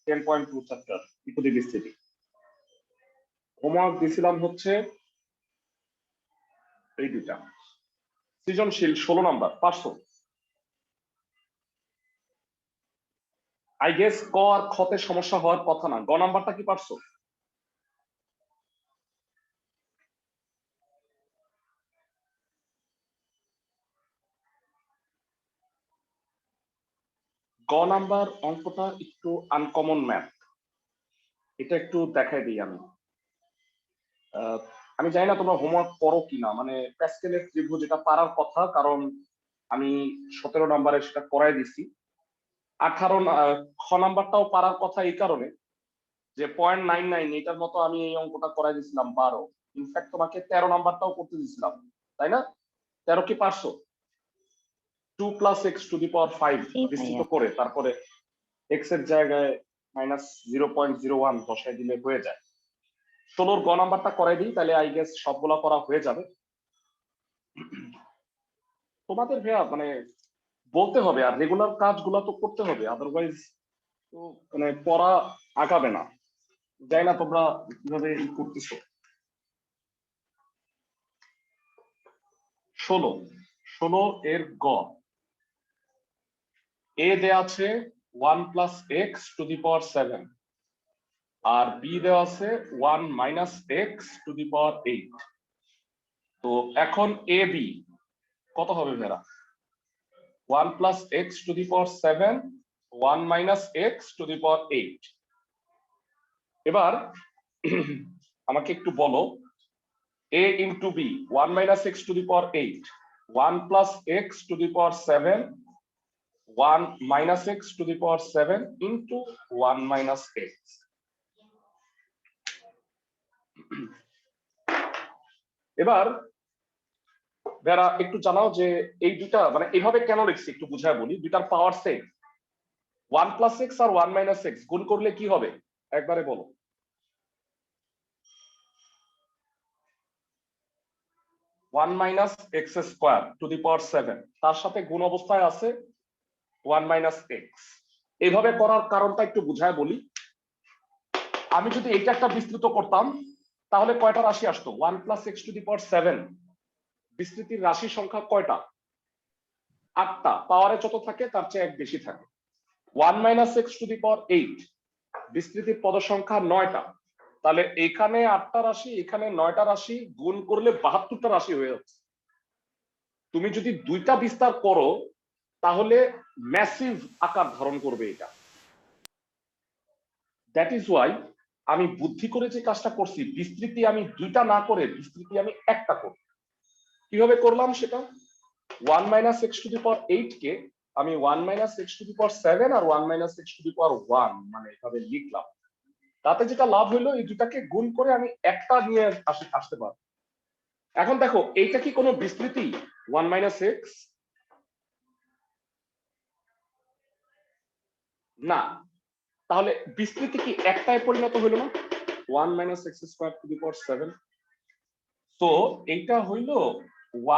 10.2 chapter ত্রিপদী বিস্তৃতি। Homework দিছিলাম হচ্ছে এই দুইটা। সৃজনশীল 16 নাম্বার পারছো? আই গেস ক আর খতে সমস্যা হওয়ার কথা না। গ নাম্বারটা কি পারছো? গ নাম্বার অঙ্কটা একটু আনকমন ম্যাথ, এটা একটু দেখাই দিই আমি। আমি জানি না তোমরা হোমওয়ার্ক করো কিনা, মানে প্যাসকেলের ত্রিভুজ যেটা পারার কথা, কারণ আমি 17 নাম্বারে সেটা করাই দিছি। 18 খ নাম্বারটাও পারার কথা এই কারণে যে 0.99 এটার মতো আমি এই অঙ্কটা করাই দিয়েছিলাম 12। ইনফ্যাক্ট তোমাকে 13 নাম্বারটাও করতে দিয়েছিলাম, তাই না? 13 কি পারছো? 2 + x⁵ বিস্তৃত করে তারপরে x এর জায়গায় -0.01 বসাই দিলে হয়ে যায়। 16 গ নাম্বারটা করাই দিই, তাহলে আই গেস সবগুলা করা হয়ে যাবে। তোমাদের ভাইয়া মানে বলতে হবে আর রেগুলার কাজগুলো তো করতে হবে, আদারওয়াইজ তো মানে পড়া আগাবে না। যাই না তোমরা কিভাবে করতেছো। 16 এর গ, এ দেয়া আছে 1 + x⁵ আর বি দেওয়া আছে 1 - x⁸। তো এখন এ বি কত হবে মেরা? 1 + x⁵, 1 - x⁸। এবার আমাকে একটু বলো, a × b 1 - x⁸, 1 + x⁷, 1 - x⁷ into 1 - x। এবার যারা একটু জানাও যে এই দুটা মানে এইভাবে কেন লিখছি একটু বুঝায় বলি। দুটার পাওয়ার সেম, 1 + x আর 1 - x গুণ করলে কি হবে একবারে বলো। 1 - x²⁷ তার সাথে গুণ অবস্থায় আছে 1 - x। এইভাবে করার কারণটা একটু বুঝায় বলি। আমি যদি এইটা একটা বিস্তৃত করতাম তাহলে কয়টা রাশি আসতো? 1 + x⁷ বিস্তৃতির রাশি সংখ্যা কয়টা? 8টা। পাওয়ারে যত থাকে তার চেয়ে এক বেশি থাকে। 1 - x⁸ বিস্তৃতির পদ সংখ্যা 9টা। তাহলে এখানে 8টা রাশি, এখানে 9টা রাশি, গুণ করলে 72টা রাশি হয়ে যাচ্ছে। তুমি যদি দুইটা বিস্তার করো তাহলে ম্যাসিভ আকার ধারণ করবে এটা। দ্যাট ইজ ওয়াই আমি বুদ্ধি করে যে কাজটা করছি, বিস্তৃতি আমি দুইটা না করে বিস্তৃতি আমি একটা করব। কিভাবে করলাম সেটা? 1 - x⁸ কে আমি 1 - x⁷ আর 1 - x⁴ মানে এভাবে লিখলাম। তাতে যেটা লাভ হইলো, এই দুটাকে গুণ করে আমি একটা নিয়ে আসতে পারবো। এখন দেখো এইটা কি কোনো বিস্তৃতি 1 - x? না। তাহলে বিস্তৃতি কি একটায় পরিণত হইল না? 1 - x²⁷। তো এইটা হইল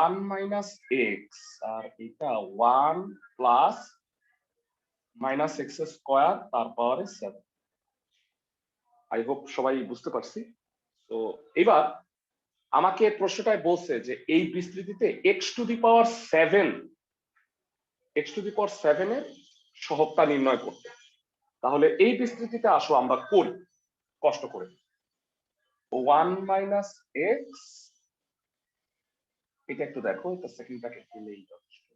1 - x আর এটা 1 + -x² তার পাওয়ারে 7। আই হোপ সবাই বুঝতে পারছি। তো এবার আমাকে প্রশ্নটায় বলছে যে এই বিস্তৃতিতে x⁷ এর সহগটা নির্ণয় করতে। তাহলে এই বিস্তৃতিতে আসো আমরা করি কষ্ট করে। 1 - x, এটা একটু দেখো, এটা সেকেন্ড ব্র্যাকেট দিলেই যথেষ্ট।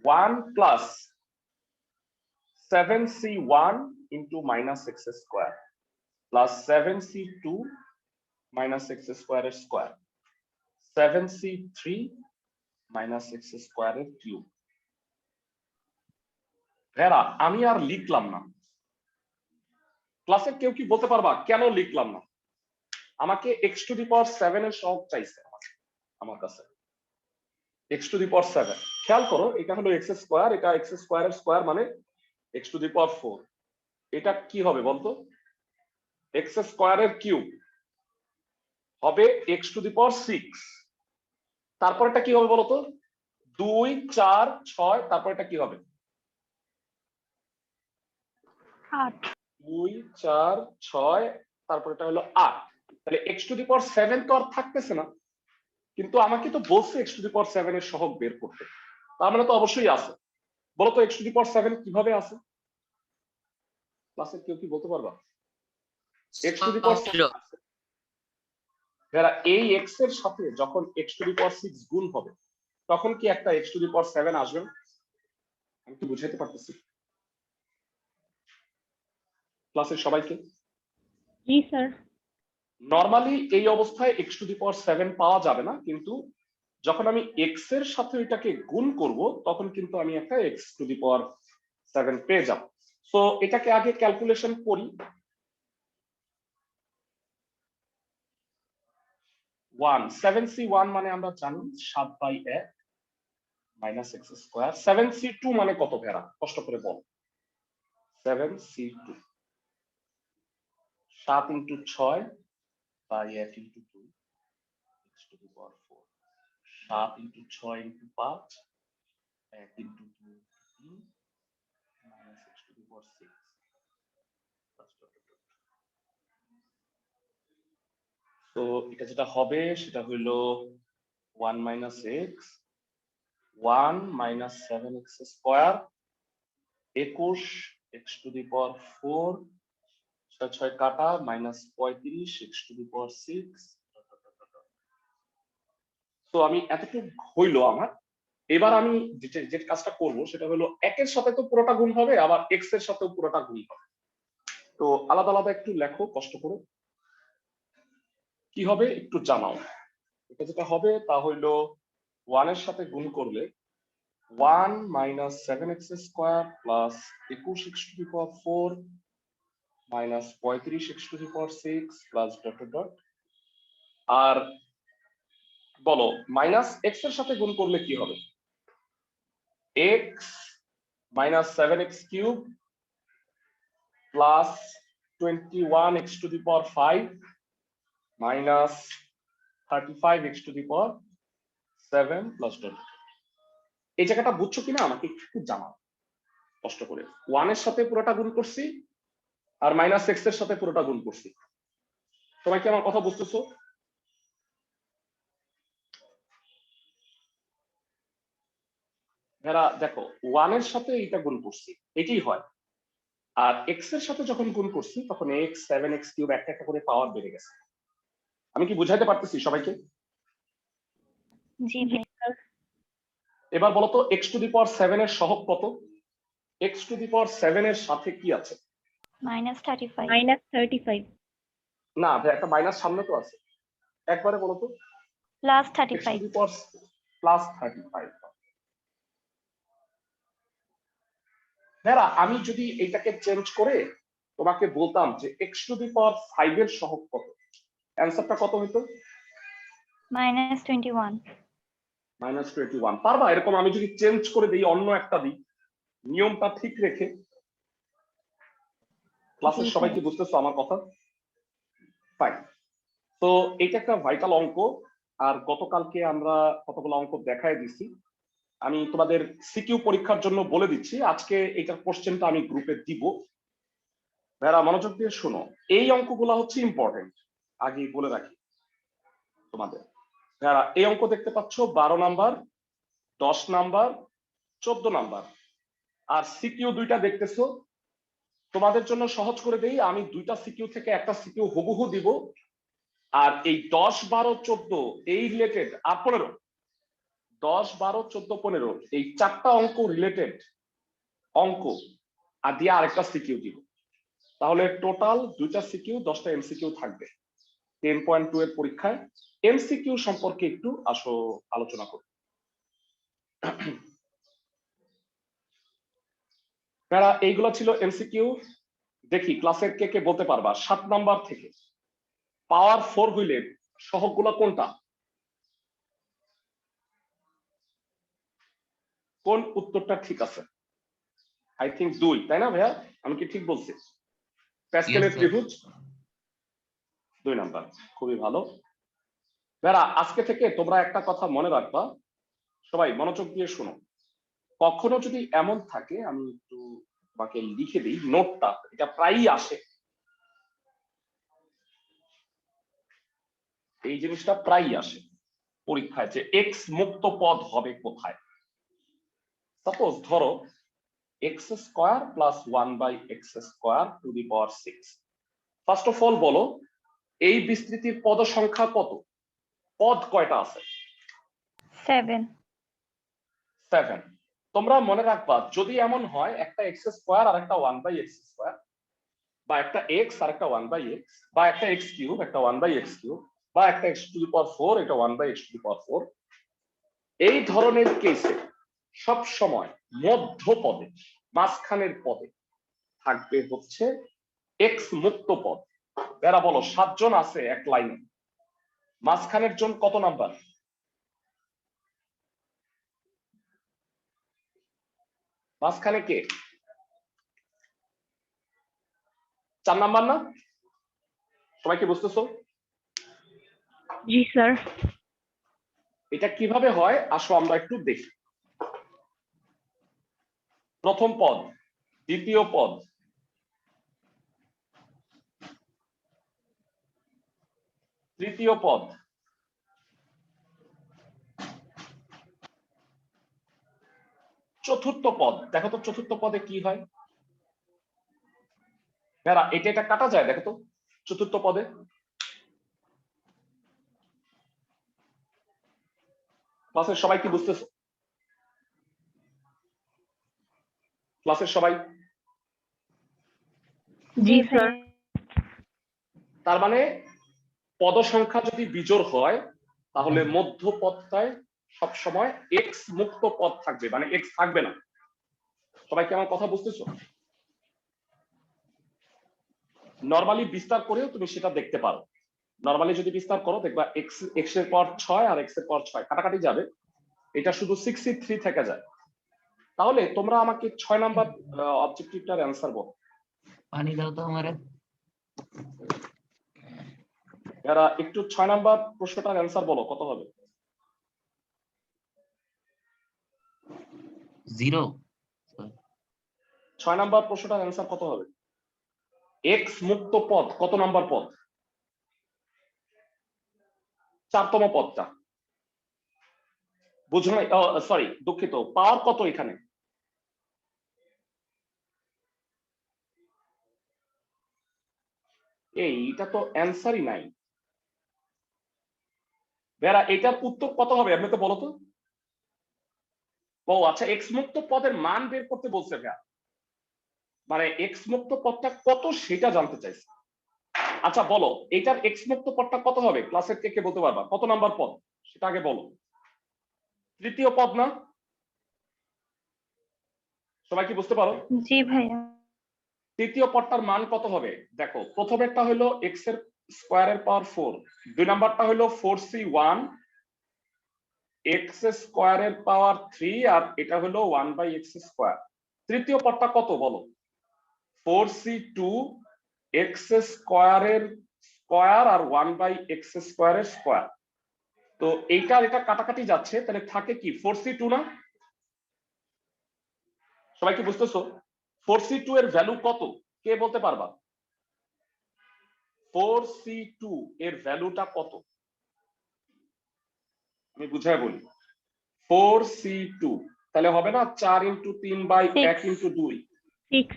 1 + 7c1 into -x² plus 7c2 -x² এর স্কয়ার, 7c3 -x² এর কিউব। ভেরা আমি আর লিখলাম না। ক্লাসে কেউ কি বলতে পারবা কেন লিখলাম না? আমাকে x⁷ এর সহগ চাইছে আমার কাছে। x⁷, খেয়াল করো এটা হলো x², এটা x² এর স্কয়ার মানে x⁴। এটা কি হবে বলতো? x² এর কিউব হবে x⁶। তারপর এটা কি হবে বলতো? 2 4 6, তারপর এটা কি হবে? 8। 2 4 6 তারপর এটা হলো 8, তাহলে x টু দি পাওয়ার 7 তো আর থাকতেছে না, কিন্তু আমাকে তো বলছে x টু দি পাওয়ার 7 এর সহগ বের করতে, তার মানে তো অবশ্যই আছে। বলো তো x টু দি পাওয়ার 7 কিভাবে আছে? ক্লাসে কেউ কি বলতে পারবা? x টু দি পাওয়ার 7 আছে। যারা এই x এর সাথে যখন x টু দি পাওয়ার 6 গুণ হবে তখন কি একটা x টু দি পাওয়ার 7 আসবে? আমি কি বুঝাইতে পারতেছি ক্লাসের সবাইকে? জি স্যার। নরমালি এই অবস্থায় x টু দি পাওয়ার 7 পাওয়া যাবে না, কিন্তু যখন আমি x এর সাথে এটাকে গুণ করব তখন কিন্তু আমি একটা x টু দি পাওয়ার 7 পেয়ে যাব। সো এটাকে আগে ক্যালকুলেশন করি। 7c1 মানে আমরা জানি 7/1 মাইনাস x স্কয়ার। 7c2 মানে কত ভেড়া? কষ্ট করে বল। 7c2 7 into 6 by 1 into 2 x to the power 4। 7 into 6 into 5 1 into 2 3 minus x to the power 6। তো এটা যেটা হবে সেটা হইলো 1 minus x 1 minus 7x square 21 x to the power 4 6 6 কাটা minus 35 x to the power 6। তো আমি এতটুকু হইলো আমার। এবার আমি যে কাজটা করব সেটা হলো একের সাথে তো পুরোটা গুণ হবে, আবার x এর সাথেও পুরোটা গুণ হবে। তো আলাদা আলাদা একটু লেখো কষ্ট করে, কি হবে একটু জানাও। এটা যেটা হবে তা হইলো 1 এর সাথে গুণ করলে 1 minus 7x square plus 21 x to the power 4 minus 35 x to the power 6 plus dot dot dot. আর বলো মাইনাস x এর সাথে গুণ করলে কি হবে? x minus 7x cube plus 21 x to the power 5 minus 35 x to the power 7 plus dot. এই জায়গাটা বুঝছো কিনা আমাকে একটু জানাও কষ্ট করে। 1 এর সাথে পুরোটা গুণ করছি আর মাইনাস x এর সাথে পুরোটা গুণ করছি। সবাই কি আমার কথা বুঝতেছো? এরা দেখো 1 এর সাথে এটা গুণ করছি, এটাই হয়। আর x এর সাথে যখন গুণ করছি তখন x 7x কিউব একটা একটা করে পাওয়ার বেড়ে গেছে। আমি কি বুঝাইতে পারতেছি সবাইকে? জি স্যার। এবার বলো তো x টু দি পাওয়ার 7 এর সহগ কত? x টু দি পাওয়ার 7 এর সাথে কি আছে? মাইনাস 35। না ভাই, একটা মাইনাস সামনে তো আছে, একবারে বলো তো। Plus x to 35। The power plus 35। হ্যাঁ, আমি যদি এটাকে চেঞ্জ করে তোমাকে বলতাম যে x টু দি পাওয়ার 5 এর সহগ কত, অ্যানসারটা কত হইতো? মাইনাস 21। মাইনাস 21 পারবা? এরকম আমি যদি চেঞ্জ করে দিই, অন্য একটা দিই, নিয়মটা ঠিক রেখে। ক্লাসের সবাই কি বুঝতেছো আমার কথা? ফাইন। তো এটা একটা ভাইটাল অঙ্ক, আর গতকালকে আমরা কতগুলো অঙ্ক দেখায় দিছি। আমি তোমাদের সিকিউ পরীক্ষার জন্য বলে দিচ্ছি, আজকে এটার কোশ্চেনটা আমি গ্রুপে দিব। ভাইরা মনোযোগ দিয়ে শোনো, এই অঙ্কগুলো হচ্ছে ইম্পর্টেন্ট, আগে বলে রাখি তোমাদের। ভাইরা এই অঙ্ক দেখতে পাচ্ছ 12 নাম্বার, 10 নাম্বার, 14 নাম্বার, আর সিকিউ দুইটা দেখতেছো। তোমাদের জন্য সহজ করে দেই, আমি দুইটা সিকিউ থেকে একটা সিকিউ হুবহু দিব, আর এই 10 12 14 এই রিলেটেড আর 15 10 12 14 15 এই চারটা অঙ্ক রিলেটেড অঙ্ক আর দিয়ে আরেকটা সিকিউ দিব। তাহলে টোটাল দুইটা সিকিউ 10টা এমসিকিউ থাকবে 10.2 এর পরীক্ষায়। এমসিকিউ সম্পর্কে একটু আসো আলোচনা করি। এইগুলো ছিল এমসিকিউ। দেখি ক্লাসের কে কে বলতে পারবা 7 নাম্বার থেকে পাওয়ার 4 হইলে সহগগুলো কোনটা? কোন উত্তরটা ঠিক আছে? আই থিংক 2, তাই না ভাইয়া? আমি কি ঠিক বলছি? প্যাসকেলের ত্রিভুজ 2 নাম্বার, খুবই ভালো। ভাইয়া আজকে থেকে তোমরা একটা কথা মনে রাখবা, সবাই মনোযোগ দিয়ে শোনো। কখনো যদি এমন থাকে, আমি একটু তোমাকে লিখে দিই নোটটা, এটা প্রায়ই আসে, এই জিনিসটা প্রায়ই আসে পরীক্ষায় যে এক্স মুক্ত পদ হবে কোথায়। সাপোজ ধরো x square plus 1/x square two the power 6। First of all বলো এই বিস্তৃতির পদ সংখ্যা কত, পদ কয়টা আছে? 7. 7। তোমরা মনে রাখবা যদি এমন হয় একটা এক্স স্কোয়ার আর একটা 1/x স্কোয়ার, বা একটা এক্স আর একটা 1/x, বা একটা এক্স কিউব একটা 1/x কিউব, বা একটা x টু দি পাওয়ার 4 এটা 1/x টু দি পাওয়ার 4, এই ধরনের কেসে সব সময় মধ্য পদে মাঝখানের পদে থাকবে হচ্ছে এক্স মুক্ত পদ। এরা বলো 7 জন আছে এক লাইনে, মাঝখানের জন কত নাম্বার? মাঝখানে কে? 4 নাম্বার না? সবাই কি বুঝতেছো? জি স্যার। এটা কিভাবে হয় আসো আমরা একটু দেখি। প্রথম পদ, দ্বিতীয় পদ, তৃতীয় পদ, চতুর্থ পদ। দেখো তো চতুর্থ পদে কি হয়? এটা কাটা যায় দেখো তো চতুর্থ পদে। ক্লাসের সবাই কি বুঝতেছো? ক্লাসের সবাই? জি স্যার। তার মানে পদ সংখ্যা যদি বিজোড় হয় তাহলে মধ্য পদটায় সবসময় এক্স মুক্ত পদ থাকবে, মানে এক্স থাকবে না। সবাই কি আমার কথা বুঝতেছো? নরমালি বিস্তার করেও তুমি সেটা দেখতে পারো। নরমালি যদি বিস্তার করো দেখবা এক্স এর পাওয়ার 6 আর এক্স এর পাওয়ার 6 কাটাকাটি যাবে, এটা শুধু 63 থেকে যায়। তাহলে তোমরা আমাকে 6 নাম্বার অবজেক্টিভটার অ্যান্সার বলো। পানি দাও তো আমারে। এরা একটু 6 নাম্বার প্রশ্নটার অ্যান্সার বলো কত হবে? 0। 6 নাম্বার প্রশ্নটার অ্যান্সার কত হবে? এক্স মুক্ত পদ কত নাম্বার পদ? 4তম পদটা। বুঝো নাই? সরি দুঃখিত, পাওয়ার কত এখানে? এইটা তো অ্যান্সারই নাই। বেরা এটার উত্তর কত হবে আপনি তো বলো তো। ও আচ্ছা, এক্স মুক্ত পদের মান বের করতে বলছে ভাইয়া, মানে এক্স মুক্ত পদটা কত সেটা জানতে চাইছে। আচ্ছা বলো এটার এক্স মুক্ত পদটা কত হবে? ক্লাসের কে কে বলতে পারবা কত নাম্বার পদ সেটা আগে বলো। তৃতীয় পদ না? সবাই কি বুঝতে পারো? জি ভাইয়া। তৃতীয় পদটার মান কত হবে? দেখো প্রথমেরটা হলো এক্স এর স্কোয়ারের পাওয়ার 4, দুই নাম্বারটা হলো 4c1 এক্স স্কোয়ারের পাওয়ার 3, আর এটা হলো 1/x স্কোয়ার। তৃতীয় পদটা কত বলো? 4c2 এক্স স্কোয়ারের স্কোয়ার আর 1/x স্কোয়ারের স্কোয়ার। তো এইটার এটা কাটাকাটি যাচ্ছে, তাহলে থাকে কি 4c2 না? সবাই কি বুঝতেছো? 4c2 এর ভ্যালু কত কে বলতে পারবা? 4c2 এর ভ্যালুটা কত আমি বুঝাই বলি। 4c2 তাহলে হবে না 4 × 3/1 × 2,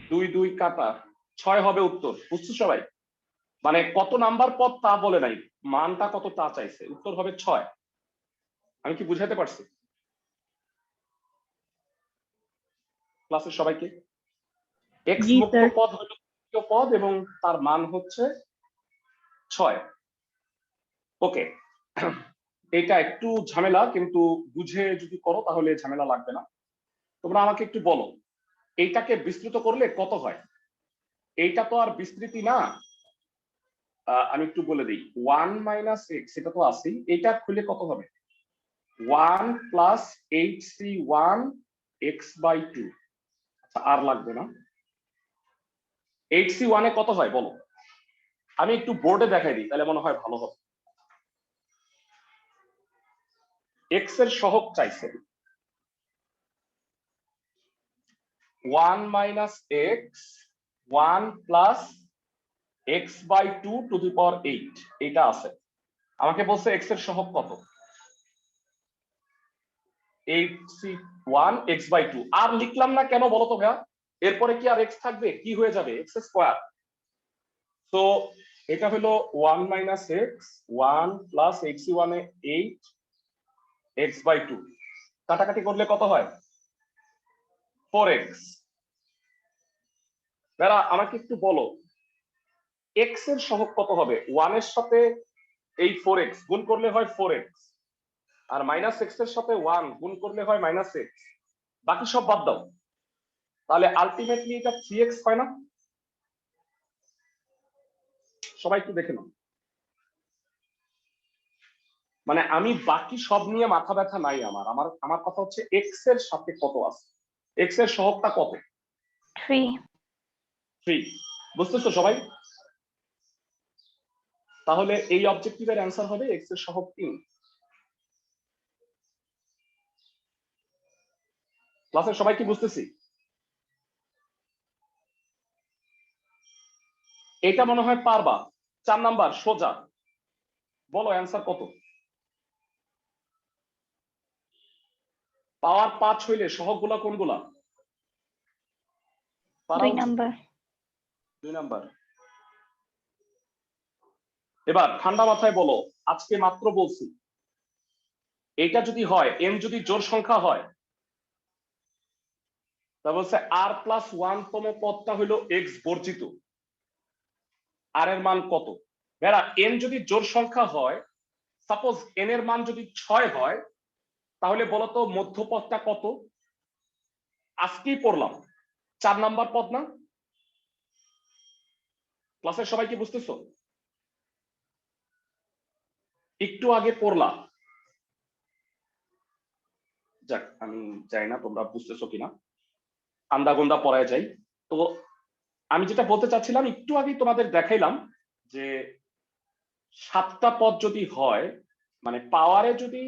2 2 কাটা 6 হবে উত্তর। বুঝছো সবাই? মানে কত নাম্বার পদ তা বলে নাই, মানটা কত তা চাইছে, উত্তর হবে 6। আমি কি বুঝাতে পারছি ক্লাসের সবাইকে? এক্স জি মুক্ত স্যার। পদ হলো তৃতীয় পদ এবং তার মান হচ্ছে 6। ওকে, এটা একটু ঝামেলা, কিন্তু বুঝে যদি করো তাহলে ঝামেলা লাগবে না। তোমরা আমাকে একটু বলো এইটাকে বিস্তৃত করলে কত হয়? এইটা তো আর বিস্তৃতি না। আমি একটু বলে দিই 1 - x এটা তো আছেই, এটা খুলে কত হবে? 1 + 8c1 x/2। আচ্ছা আর লাগবে না। 8c1 এ কত হয় বলো? আমি একটু বোর্ডে দেখাই দিই তাহলে মনে হয় ভালো হবে। x এর সহগ চাইছে 1 - x 1 + x/2 টু দি পাওয়ার 8, এটা আছে। আমাকে বলছে এক্স এর সহগ কত, 8c1 x/2। আর লিখলাম না কেন বলো তো ভাইয়া, এরপরে কি আর এক্স থাকবে, কি হয়ে যাবে এক্স স্কোয়ার। তো এটা হলো 1 মাইনাস এক্স, 1 প্লাস x1 এ 8 x/2, কাটাকাটি করলে কত হয় 4x। ভাইয়া আমাকে একটু বলো এক্স এর সহগ কত হবে, 1 এর সাথে এই 4x গুণ করলে হয় 4x, আর মাইনাস এক্স এর সাথে 1 গুণ করলে হয় মাইনাস এক্স, বাকি সব বাদ দাও, তাহলে আলটিমেটলি এটা 3x হয় না। সবাই একটু দেখে নাও, মানে আমি বাকি সব নিয়ে মাথা ব্যথা নাই আমার, আমার কথা হচ্ছে এক্স এর সাথে কত আছে, এক্স এর সহগটা কত, 3. 3। বুঝতেছো সবাই? তাহলে এই অবজেক্টিভের অ্যান্সার হবে এক্স এর সহগ 3। ক্লাসের সবাই কি বুঝতেছি? এটা মনে হয় পারবা। 4 নাম্বার সোজা, বলো অ্যান্সার কত। পাওয়ার 5 হইলে সহগগুলা কোনগুলা? 2 number. 2 নাম্বার। এবার ঠান্ডা মাথায় বলো, আজকে মাত্র বলছি এটা যদি হয় এন যদি জোড় সংখ্যা হয়, তা বলছে আর প্লাস 1 তম পদটা হইলো এক্স বর্জিত, আর এর মান কত। ভেড়া এন যদি জোড় সংখ্যা হয়, সাপোজ এন এর মান যদি 6 হয়, তাহলে বলতো মধ্যপদটা কত। আজকেই পড়লাম 4 নাম্বার পদ না? ক্লাসের সবাই কি বুঝতেছো? একটু আগে পড়লাম, যাক আমি জানি না তোমরা বুঝতেছো কিনা, আন্দাগোন্দা পড়ায় যাই। তো আমি যেটা বলতে চাচ্ছিলাম, একটু আগে তোমাদের দেখাইলাম যে 7টা পদ যদি হয়, মানে পাওয়ারে যদি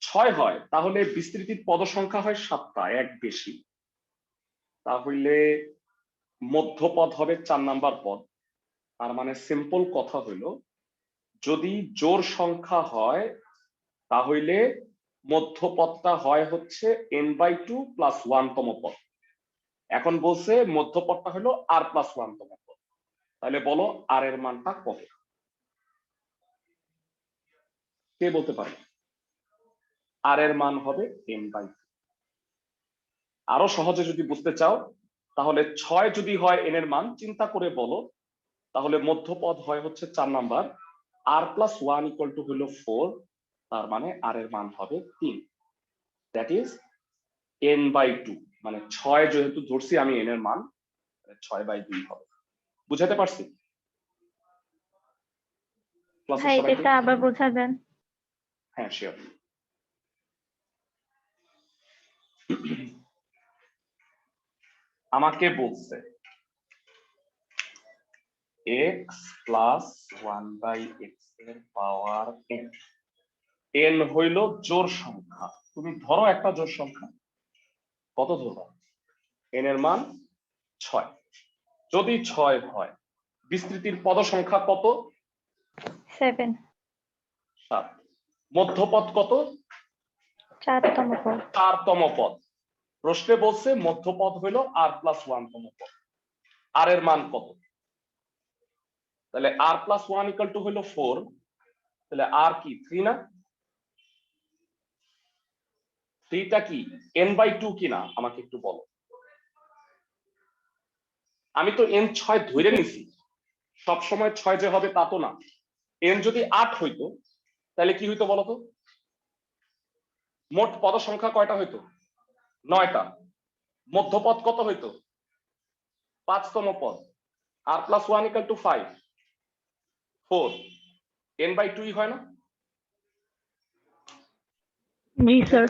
6 হয়, তাহলে বিস্তৃতির পদ সংখ্যা হয় 7টা, এক বেশি। তাহলে মধ্যপদ হবে 4 নাম্বার পদ। তার মানে সিম্পল কথা হইলো, যদি জোড় সংখ্যা হয় তাহলে মধ্যপদটা হয় হচ্ছে n/2 প্লাস 1 তম পদ। এখন বলছে মধ্যপদটা হলো r প্লাস 1 তম পদ, তাহলে বলো আর এর মানটা কত, কে বলতে পারে? আর এর মান হবে n/2। আরো সহজে যদি বুঝতে চাও, তাহলে 6 যদি হয় n এর মান, চিন্তা করে বলো, তাহলে মধ্যপদ হয় হচ্ছে 4 number, r plus 1 equal to হলো 4, তার মানে আর এর মান হবে 3, দ্যাট ইজ n/2। মানে 6 যেহেতু ধরছি আমি n এর মান, 6/2 হবে। বুঝাতে পারছি? ক্লাসের ভাই সবাইকে এটা আবার বোঝাবেন? হ্যাঁ শিওর। আমাকে বলছে x প্লাস 1/x এর পাওয়ার n, n হইল জোড় সংখ্যা। তুমি ধরো একটা জোড় সংখ্যা, কত ধরো, n এর মান 6। যদি 6 হয়, বিস্তৃতির পদ সংখ্যা কত? 7. 7। মধ্যপদ কত? 4 তম পদ। 4 তম পদ। প্রশ্নে বলছে মধ্যপদ হইল আর প্লাস 1 তম পদ, আর এর মান কত। তাহলে আর প্লাস 1 ইকুয়াল টু হইল 4, তাহলে আর কি 3 না? 3টা কি n/2 কিনা আমাকে একটু বলো। আমি তো n 6 ধরে নিছি, সব সময় 6 যে হবে তা তো না। n যদি 8 হইতো, তাহলে কি হইতো বলতো? মোট পদ সংখ্যা কয়টা হইতো? 9টা। মধ্যপদ কত হইতো? 5 তম পদ। আর প্লাস 1 ইকুয়াল টু 5, 4, n/2 হয় না? জি স্যার।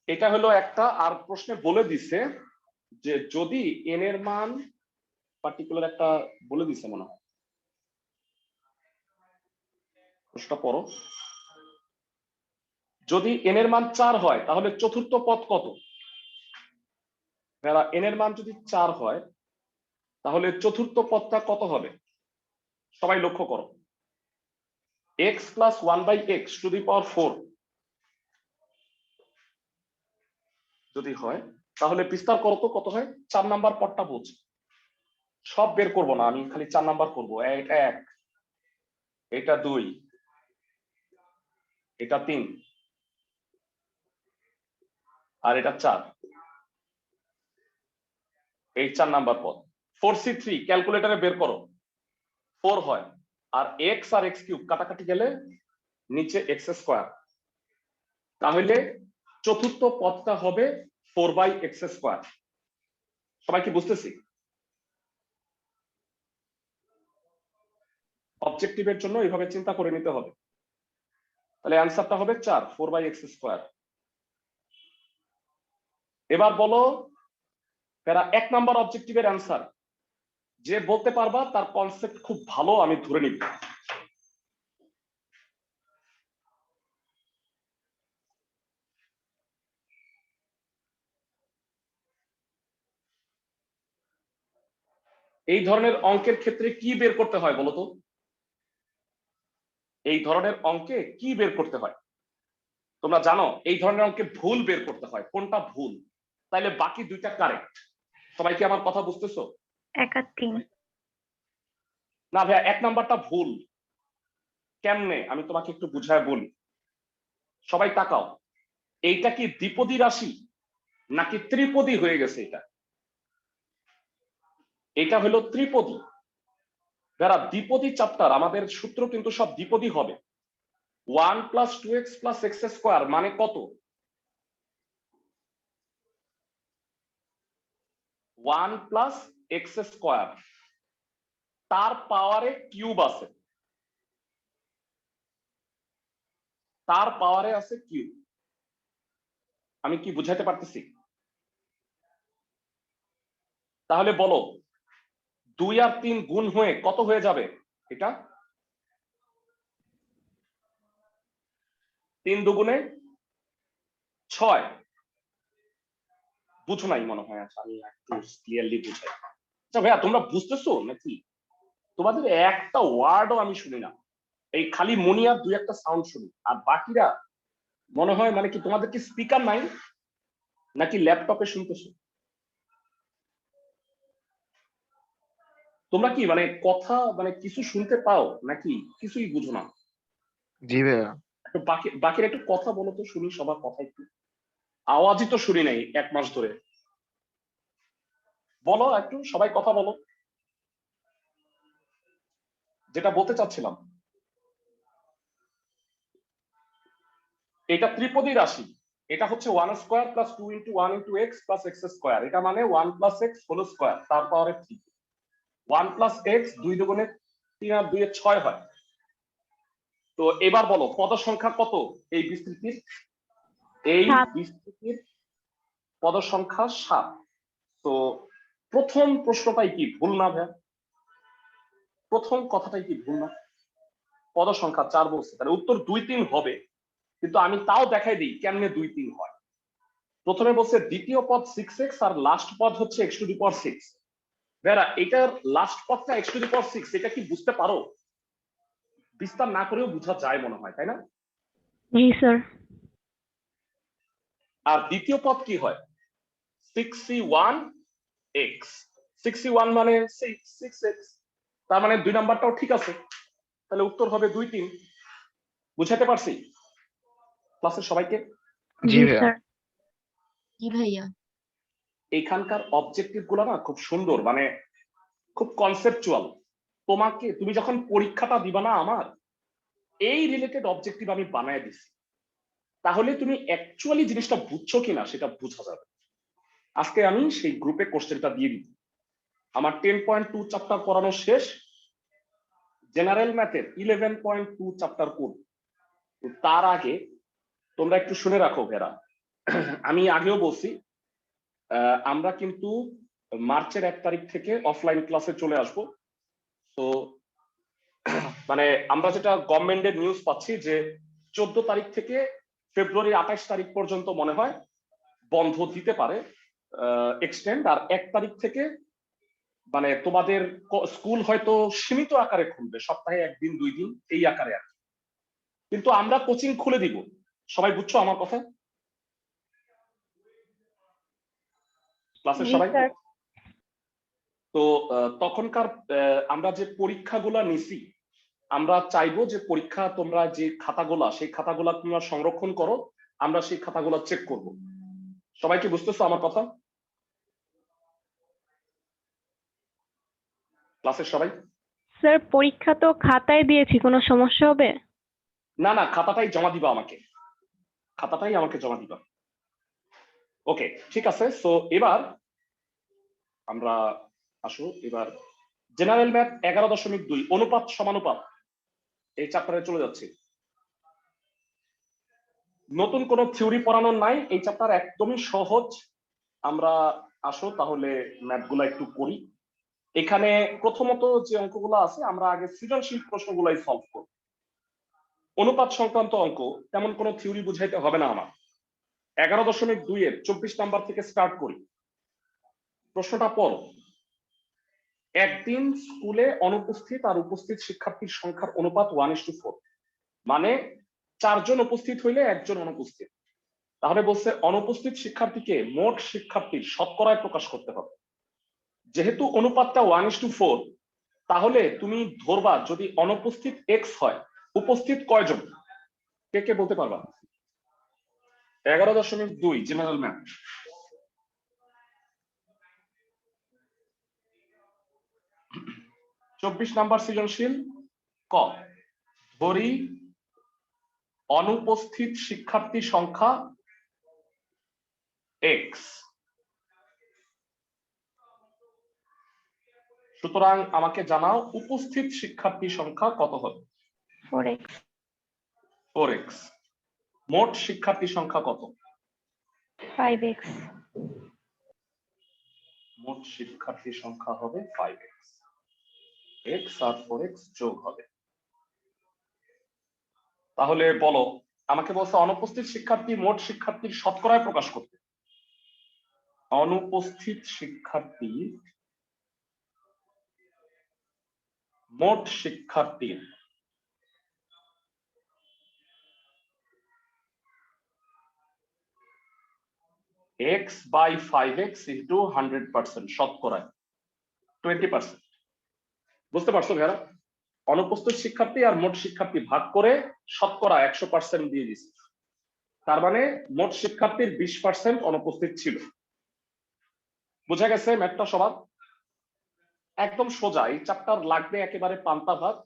এটা হলো একটা। আর প্রশ্নে বলে দিছে যে যদি n এর মান পার্টিকুলার একটা বলে দিছে মনে হয়, প্রশ্নটা পড়ো। যদি n এর মান 4 হয়, তাহলে চতুর্থ পদ কত? n এর মান যদি 4 হয়, তাহলে চতুর্থ পদটা কত হবে? সবাই লক্ষ্য করো, x plus 1/x to the power 4 যদি হয় তাহলে বিস্তার করো তো কত হয়। 4 নাম্বার পদটা বুঝ, সব বের করবো না, আমি খালি 4 নাম্বার করবো। এটা 1, এটা 2, এটা 3 আর এটা 4, এই 4 নাম্বার পদ। 4c3 ক্যালকুলেটরে বের করো, 4 হয়। আর x আর x কিউব কাটাকাটি গেলে নিচে x স্কয়ার, তাহলে চতুর্থ পদটা হবে 4/x স্কয়ার। সবাই কি বুঝতেছি? অবজেক্টিভের জন্য এইভাবে চিন্তা করে নিতে হবে। তাহলে অ্যান্সারটা হবে 4, 4/x স্কয়ার। এবার বলো এরা 1 নাম্বার অবজেক্টিভের অ্যান্সার যে বলতে পারবা তার কনসেপ্ট খুব ভালো, আমি ধরে নিব। এই ধরনের অঙ্কের ক্ষেত্রে কি বের করতে হয় বলো তো? এই ধরনের অঙ্কে কি বের করতে হয়? তোমরা জানো এই ধরনের অঙ্কে ভুল বের করতে হয়, কোনটা ভুল, তাইলে বাকি দুইটা কারেক্ট। সবাই কি আমার কথা বুঝতেছো? 1 আর 3। না ভাইয়া, 1 নাম্বারটা ভুল। কেমনে আমি তোমাকে একটু বুঝায় বলি। সবাই তাকাও, এইটা কি দ্বিপদী রাশি নাকি ত্রিপদী হয়ে গেছে? এটা হলো ত্রিপদী। যারা দ্বিপদী চ্যাপ্টার, আমাদের সূত্র কিন্তু সব দ্বিপদী হবে। 1 + 2x + x স্কয়ার মানে কত? 1 + x স্কয়ার, তার পাওয়ারে কিউব আছে, তার পাওয়ারে আছে কিউব। আমি কি বুঝাইতে পারতেছি? তাহলে বলো 2 আর 3 গুণ হয়ে কত হয়ে যাবে? এটা 3 দুগুণে 6। বুঝো নাই মনে হয়। আচ্ছা আমি একটু ক্লিয়ারলি বুঝাই। আচ্ছা ভাইয়া, তোমরা বুঝতেছো নাকি? তোমাদের একটা ওয়ার্ডও আমি শুনি না, এই খালি মনিয়ার 2-1টা সাউন্ড শুনি, আর বাকিরা মনে হয় মানে কি তোমাদের কি স্পিকার নাই নাকি ল্যাপটপে শুনতেছো? তোমরা কি মানে কথা মানে কিছু শুনতে পাও নাকি কিছুই বুঝো না? জি ভাইয়া। একটু বাকিরা একটু কথা বলো তো শুনি, সবার কথা একটু। আওয়াজই তো শুনি নাই 1 মাস ধরে। বলো একটু, সবাই কথা বলো, যেটা বলতে চাচ্ছিলাম। এটা ত্রিপদী রাশি, এটা হচ্ছে 1 square plus 2 × 1 × x plus x square. এটা মানে 1 + x হোল স্কয়ার, তার পাওয়ারে 3। 1 + x 2 দুগুণে 3 আর 2 এ 6 হয়। তো এবার বলো পদ সংখ্যা কত এই বিস্তৃতির? এই 7। বিস্তৃতির পদ সংখ্যা 7। তো প্রথম প্রশ্নটাই কি ভুল না ভাইয়া? প্রথম কথাটাই কি ভুল না? পদ সংখ্যা 4 বলছে, তাহলে উত্তর 2, 3 হবে। কিন্তু আমি তাও দেখাই দিই কেমনে 2, 3 হয়। প্রথমে বলছে দ্বিতীয় পদ 6x আর লাস্ট পদ হচ্ছে x⁶। ভাইয়া এটার লাস্ট পদটা x⁶, এটা কি বুঝতে পারো? বিস্তার না করেও বোঝা যায় মনে হয়, তাই না? জি স্যার। আর দ্বিতীয় পদ কি হয়? 6c1x, 6c1 মানে 6x, তার মানে 2 নাম্বারটাও ঠিক আছে। তাহলে উত্তর হবে 2, 3। বুঝাতে পারছি ক্লাসের সবাইকে? জি জি ভাইয়া। স্যার। জি ভাইয়া। এখানকার অবজেক্টিভ গুলো না খুব সুন্দর, মানে খুব কনসেপচুয়াল। তুমি যখন পরীক্ষাটা দিবা না আমার, এই রিলেটেড অবজেক্টিভ আমি বানায় দিছি, তাহলে তুমি অ্যাকচুয়ালি জিনিসটা বুঝছো কিনা সেটা বোঝা যাবে। আজকে আমি সেই গ্রুপে কোশ্চেনটা দিয়ে দিব। আমার 10.2 চ্যাপ্টার পড়ানো শেষ, জেনারেল ম্যাথের 11.2 চ্যাপ্টার করব। তার আগে তোমরা একটু শুনে রাখো ভেরা, আমি আগেও বলছি আমরা কিন্তু মার্চের 1 তারিখ থেকে অফলাইন ক্লাসে চলে আসব। তো মানে আমরা যেটা গভর্নমেন্টের নিউজ পাচ্ছি যে 14 তারিখ থেকে ফেব্রুয়ারি 28 তারিখ পর্যন্ত মনে হয় বন্ধ দিতে পারে এক্সটেন্ড, আর 1 তারিখ থেকে মানে তোমাদের স্কুল হয়তো সীমিত আকারে খুলবে, সপ্তাহে 1 দিন 2 দিন এই আকারে আর কি। কিন্তু আমরা কোচিং খুলে দিব। সবাই বুঝছো আমার কথা? ক্লাসের জি সবাই? স্যার। তো তখনকার আমরা যে পরীক্ষাগুলা নিছি, আমরা চাইবো যে পরীক্ষা তোমরা যে খাতাগুলা, সেই খাতাগুলা তোমরা সংরক্ষণ করো, আমরা সেই খাতাগুলা চেক করব। সবাই কি বুঝতেছো আমার কথা? ক্লাসের সবাই? স্যার পরীক্ষা তো খাতায় দিয়েছি, কোনো সমস্যা হবে? না না, খাতাটাই জমা দিবা আমাকে, খাতাটাই আমাকে জমা দিবা। ওকে, ঠিক আছে। সো এবার আমরা আসো এবার জেনারেল ম্যাথ 11.2 অনুপাত সমানুপাত এই চ্যাপ্টারে চলে যাচ্ছি। নতুন কোনো থিওরি পড়ানোর নাই, এই চ্যাপ্টার একদমই সহজ। আমরা আসো তাহলে ম্যাথগুলো একটু করি। এখানে প্রথমত যে অঙ্কগুলো আছে আমরা আগে সৃজনশীল প্রশ্নগুলাই সলভ করব। অনুপাত সংক্রান্ত অঙ্ক তেমন কোনো থিওরি বুঝাইতে হবে না আমার। 11.2 এর 24 নাম্বার থেকে স্টার্ট করি। প্রশ্নটা পড়ো। একদিন স্কুলে অনুপস্থিত আর উপস্থিত শিক্ষার্থীর সংখ্যার অনুপাত 1:4, মানে 4 জন উপস্থিত হইলে 1 জন অনুপস্থিত। তাহলে বলছে অনুপস্থিত শিক্ষার্থীকে মোট শিক্ষার্থীর শতকরায় প্রকাশ করতে হবে। যেহেতু অনুপাতটা 1:4, তাহলে তুমি ধরবা যদি অনুপস্থিত এক্স হয়, উপস্থিত কয়জন? কে কে বলতে পারবা? 11.2 জেনারেল ম্যাথ। চব্বিশ নাম্বার সৃজনশীল ক, ধরি অনুপস্থিত শিক্ষার্থী সংখ্যা এক্স। সুতরাং আমাকে জানাও উপস্থিত শিক্ষার্থী সংখ্যা কত হবে? 4x। 4x। মোট শিক্ষার্থী সংখ্যা কত? 5x। মোট শিক্ষার্থী সংখ্যা হবে 5x। x আর 4x যোগ হবে। তাহলে বলো, আমাকে বলছে অনুপস্থিত শিক্ষার্থী মোট শিক্ষার্থীর শতকরায় প্রকাশ করতে। অনুপস্থিত শিক্ষার্থী মোট শিক্ষার্থীর x/5x ইন্টু 100% শতকরায় 20%। বুঝতে পারছো ভাইরা? অনুপস্থিত শিক্ষার্থী আর মোট শিক্ষার্থী ভাগ করে শতকরা 100% দিয়ে দিচ্ছে। তার মানে মোট শিক্ষার্থীর 20% অনুপস্থিত ছিল। বুঝা গেছে ম্যাথটা সবার? একদম সোজা। এই চ্যাপ্টার লাগবে একেবারে পান্তা ভাত,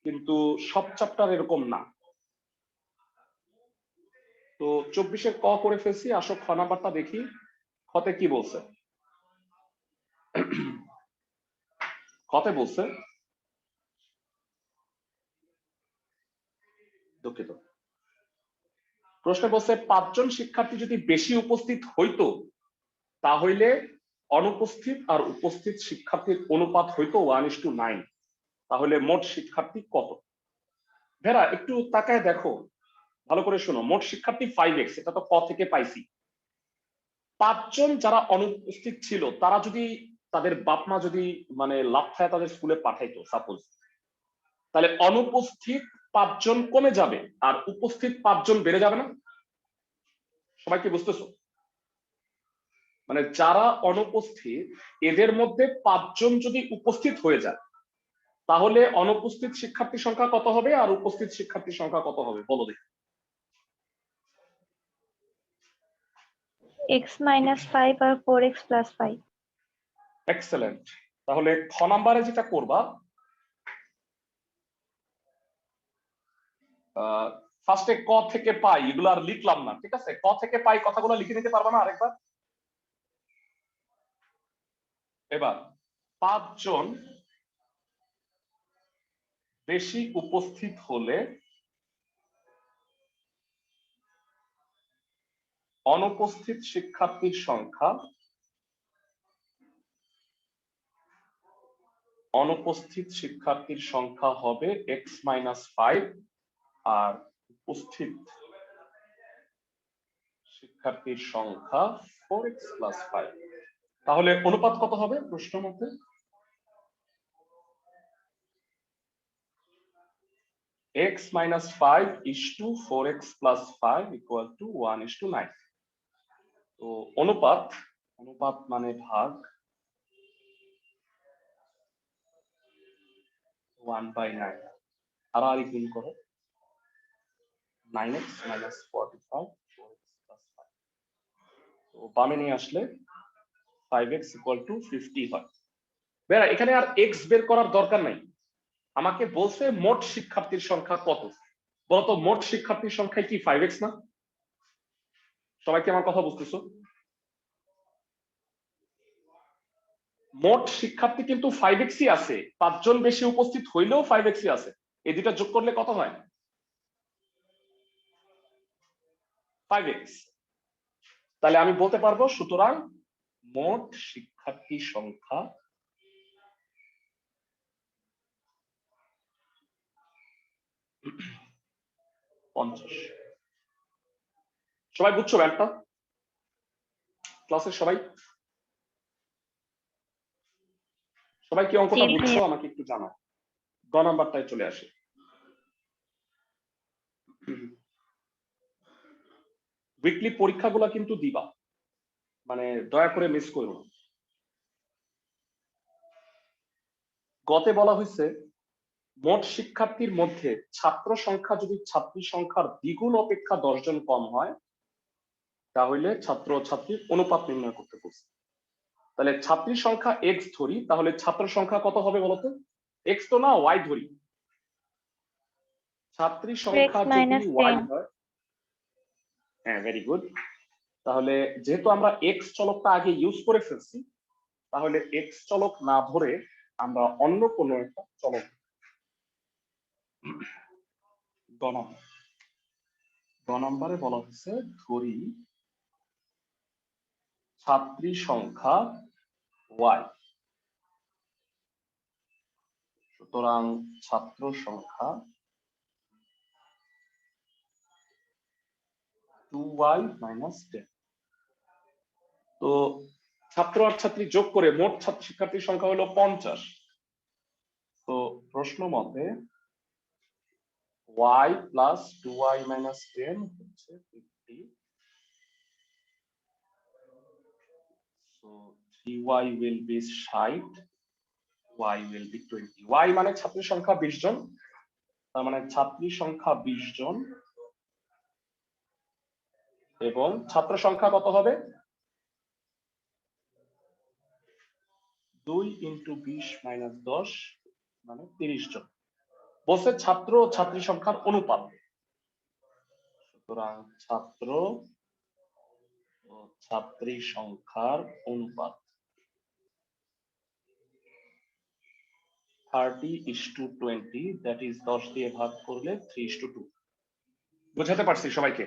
কিন্তু সব চ্যাপ্টার এরকম না। তো 24-এর ক করে ফেলছি, আসো খ নাম্বারটা দেখি। খতে কি বলছে? খতে বলছে, দুঃখিত, প্রশ্নে বলছে 5 জন শিক্ষার্থী যদি বেশি উপস্থিত হইতো, তাহলে অনুপস্থিত আর উপস্থিত শিক্ষার্থীর অনুপাত হইতো 1:9। তাহলে মোট শিক্ষার্থী কত? ভেরা একটু তাকায় দেখো, ভালো করে শোনো। মোট শিক্ষার্থী 5x, এটা তো ক থেকে পাইছি। 5 জন যারা অনুপস্থিত ছিল, তারা যদি তাদের বাপ মা যদি মানে লাফায় তাদের স্কুলে পাঠাইতো সাপোজ, তাহলে অনুপস্থিত 5 জন কমে যাবে আর উপস্থিত 5 জন বেড়ে যাবে না? সবাই কি বুঝতেছো? মানে যারা অনুপস্থিত, এদের মধ্যে 5 জন যদি উপস্থিত হয়ে যায়, তাহলে অনুপস্থিত শিক্ষার্থীর সংখ্যা কত হবে আর উপস্থিত শিক্ষার্থীর সংখ্যা কত হবে বলো দেখি। x - 5 আর 4x + 5। এক্সেলেন্ট। তাহলে খ নাম্বারে যেটা করবা, ফার্স্টে ক থেকে পাই এগুলো আর লিখলাম না, ঠিক আছে? ক থেকে পাই কথাগুলো লিখে নিতে পারবা না আরেকবার? এবার 5 জন বেশি উপস্থিত হলে অনুপস্থিত শিক্ষার্থীর সংখ্যা, অনুপস্থিত শিক্ষার্থীর সংখ্যা হবে x - 5 আর উপস্থিত শিক্ষার্থীর সংখ্যা 4x + 5। তাহলে অনুপাত কত হবে প্রশ্ন মতে? x minus 5 is to 4x plus 5 equal to 1:9. তো অনুপাত, অনুপাত মানে ভাগ 1/9 আর গুণ করো 9x minus 45 4x plus 5। তো বামে নিয়ে আসলে 5x equal to 50 হয়। বেরা এখানে আর x বের করার দরকার নাই, আমাকে বলছে মোট শিক্ষার্থীর সংখ্যা কত। বলতো মোট শিক্ষার্থীর সংখ্যা কি 5x না? সবাই কি আমার কথা বুঝতেছো? মোট শিক্ষার্থী কিন্তু 5x-ই আছে, 5 জন বেশি উপস্থিত হইলেও 5x-ই আছে। এই দুটা যোগ করলে কত হয়? 5x। তাহলে আমি বলতে পারবো সুতরাং মোট শিক্ষার্থী সংখ্যা পঞ্চাশ। সবাই বুঝছো ব্যাপারটা? ক্লাসের সবাই সবাই কি অঙ্কটা জি বুঝছো? ভাইয়া। আমাকে একটু জানাও। গ নাম্বারটায় চলে আসে। উইকলি পরীক্ষাগুলো কিন্তু দিবা, মানে দয়া করে মিস করো না। গতে বলা হয়েছে মোট শিক্ষার্থীর মধ্যে ছাত্র সংখ্যা যদি ছাত্রী সংখ্যার দ্বিগুণ অপেক্ষা 10 জন কম হয় তাহলে ছাত্র ও ছাত্রীর অনুপাত নির্ণয় করতে বলছে। তাহলে ছাত্রী সংখ্যা এক্স ধরি, তাহলে ছাত্র সংখ্যা কত হবে বলতো? এক্স তো না, ওয়াই ধরি। ছাত্রী সংখ্যা 2x যদি minus ওয়াই 10. হয়, হ্যাঁ ভেরি গুড। তাহলে যেহেতু আমরা এক্স চলকটা আগে ইউজ করে ফেলছি, তাহলে এক্স চলক না ধরে আমরা অন্য কোনো একটা চলক গ নম্বরে বলা হচ্ছে ধরি ছাত্রী সংখ্যা ওয়াই। সুতরাং ছাত্র সংখ্যা 2y minus 10। তো ছাত্র আর ছাত্রী যোগ করে মোট ছাত্র শিক্ষার্থীর সংখ্যা হলো 50। তো প্রশ্ন মতে y plus 2y minus 10 হচ্ছে 50। So 3y will be 60, y will be 20। y মানে ছাত্রী সংখ্যা 20 জন, তার মানে ছাত্রী সংখ্যা 20 জন এবং ছাত্র সংখ্যা কত হবে? 2 × 20 minus 10 মানে 30 জন। বলছে ছাত্র ও ছাত্রী সংখ্যার অনুপাত। সুতরাং ছাত্র ও ছাত্রী সংখ্যার অনুপাত 30:20, দ্যাট ইজ 10 দিয়ে ভাগ করলে 3:2। বোঝাতে পারছি সবাইকে?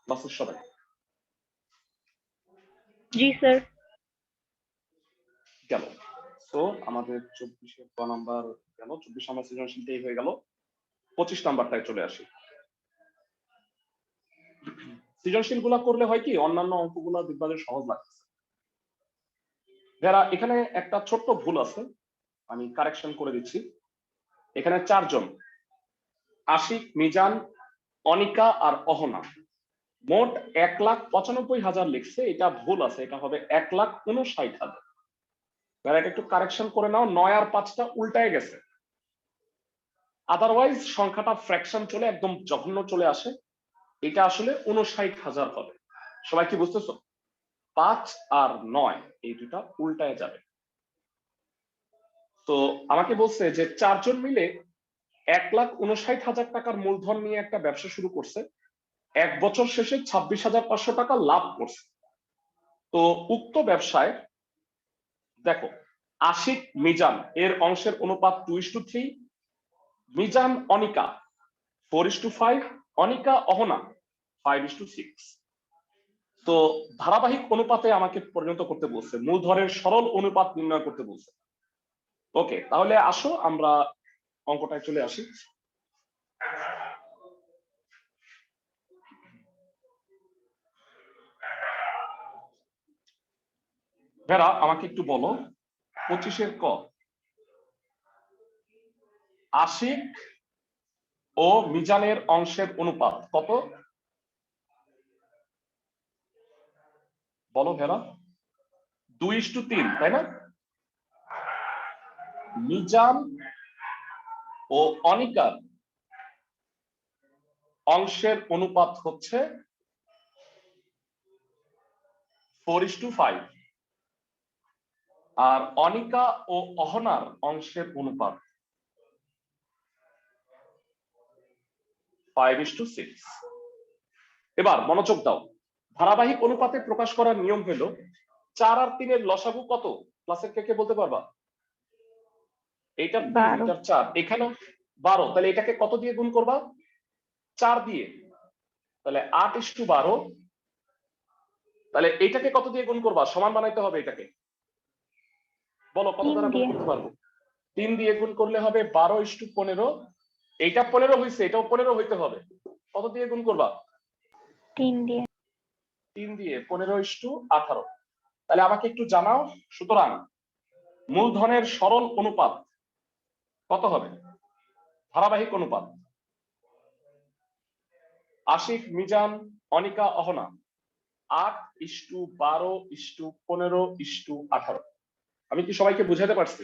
ক্লাসের সবাই জি স্যার। গেল। তো আমাদের 24-এর ক নাম্বার গেল, 24 নাম্বার সৃজনশীলটাই হয়ে গেল। 25 নাম্বারটায় চলে আসি। সৃজনশীল গুলা করলে হয় কি অন্যান্য অঙ্কগুলো দেখবারে সহজ লাগছে। যারা এখানে একটা ছোট্ট ভুল আছে, আমি কারেকশন করে দিচ্ছি। এখানে 4 জন আশিক, মিজান, অনিকা আর অহনা, মোট 1,95,000 লিখছে। এটা ভুল আছে, এটা হবে 1,59,000। যারা এটা একটু কারেকশন করে নাও, 9 আর 5টা উল্টায় গেছে। আদারওয়াইজ সংখ্যাটা ফ্র্যাকশন চলে একদম জঘন্য চলে আসে। এটা আসলে 59,000 হবে। সবাই কি বুঝতেছো? 5 আর 9 এই দুটা উল্টায় যাবে। তো আমাকে বলছে যে 4 জন মিলে 1,59,000 টাকার মূলধন নিয়ে একটা ব্যবসা শুরু করছে, 1 বছর শেষে 26,500 টাকা লাভ করছে। তো উক্ত ব্যবসায় দেখো আশিক মিজান এর অংশের অনুপাত 2:3, মিজান অনিকা 4:5, অনিকা অহনা 5:6। তো ধারাবাহিক অনুপাতে আমাকে পরিণত করতে বলছে, মূলধনের সরল অনুপাত নির্ণয় করতে বলছে। ওকে, তাহলে আসো আমরা অঙ্কটায় চলে আসি। ভেরা আমাকে একটু বলো 25-এর ক, আশিক ও মিজানের অংশের অনুপাত কত? বলো ভেরা। 2:3, তাই না? মিজান ও অনিকার অংশের অনুপাত হচ্ছে 4:5, আর অনিকা ও অহনার অংশের অনুপাত 5:6। এবার মনোযোগ দাও, ধারাবাহিক অনুপাতে প্রকাশ করার নিয়ম হলো 4 আর 3-এর লসাগু কত? ক্লাসের কে কে বলতে পারবা? এইটার 3, 12। এটার 4, এখানে 12, তাহলে এটাকে কত দিয়ে গুণ করবা? 4 দিয়ে। তাহলে 8:12। তাহলে এইটাকে কত দিয়ে গুণ করবা? সমান বানাইতে হবে এটাকে, বলো কত 3 দ্বারা গুণ দিয়ে। করতে পারবো? 3 দিয়ে গুণ করলে হবে 12:15। এইটা 15 হয়েছে, এটাও 15 হইতে হবে। কত দিয়ে গুণ করবা? 3 দিয়ে। 3 দিয়ে 15:18। তাহলে আমাকে একটু জানাও, সুতরাং মূলধনের সরল অনুপাত কত হবে? ধারাবাহিক অনুপাত। আশিক, মিজান, অনিকা, অহনা 8:12:15:18। আমি কি সবাইকে বুঝাতে পারছি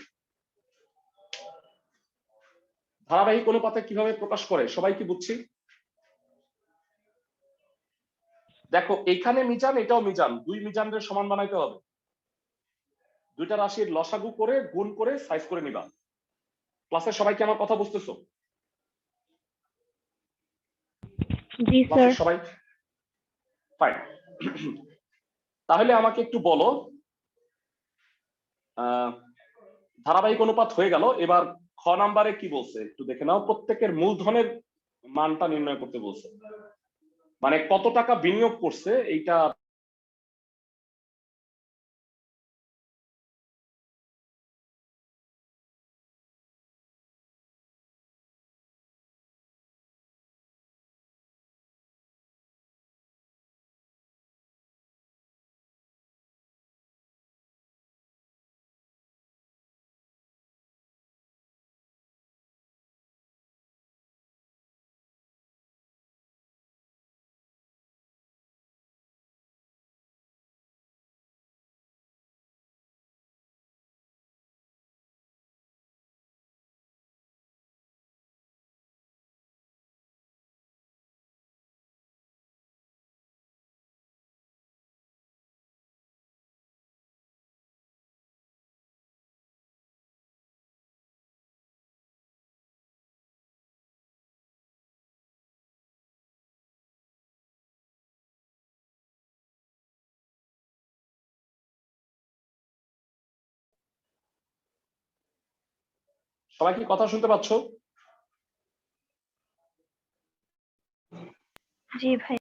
ধারাবাহিক অনুপাতে কিভাবে প্রকাশ করে? সবাই কি বুঝছি? দেখো এখানে মিজান, এটাও মিজান, দুই মিজানদের সমান বানাইতে হবে। দুইটা রাশির লসাগু করে গুণ করে সাইজ করে নিবা। ক্লাসের সবাই কি আমার কথা বুঝতেছো? জি স্যার। ক্লাসের সবাই ফাইন। তাহলে আমাকে একটু বলো, ধারাবাহিক অনুপাত হয়ে গেল, এবার খ নাম্বারে কি বলছে একটু দেখে নাও। প্রত্যেকের মূলধনের মানটা নির্ণয় করতে বলছে, মানে কত টাকা বিনিয়োগ করছে এইটা। সবাই কি কথা শুনতে পাচ্ছ? জি ভাই।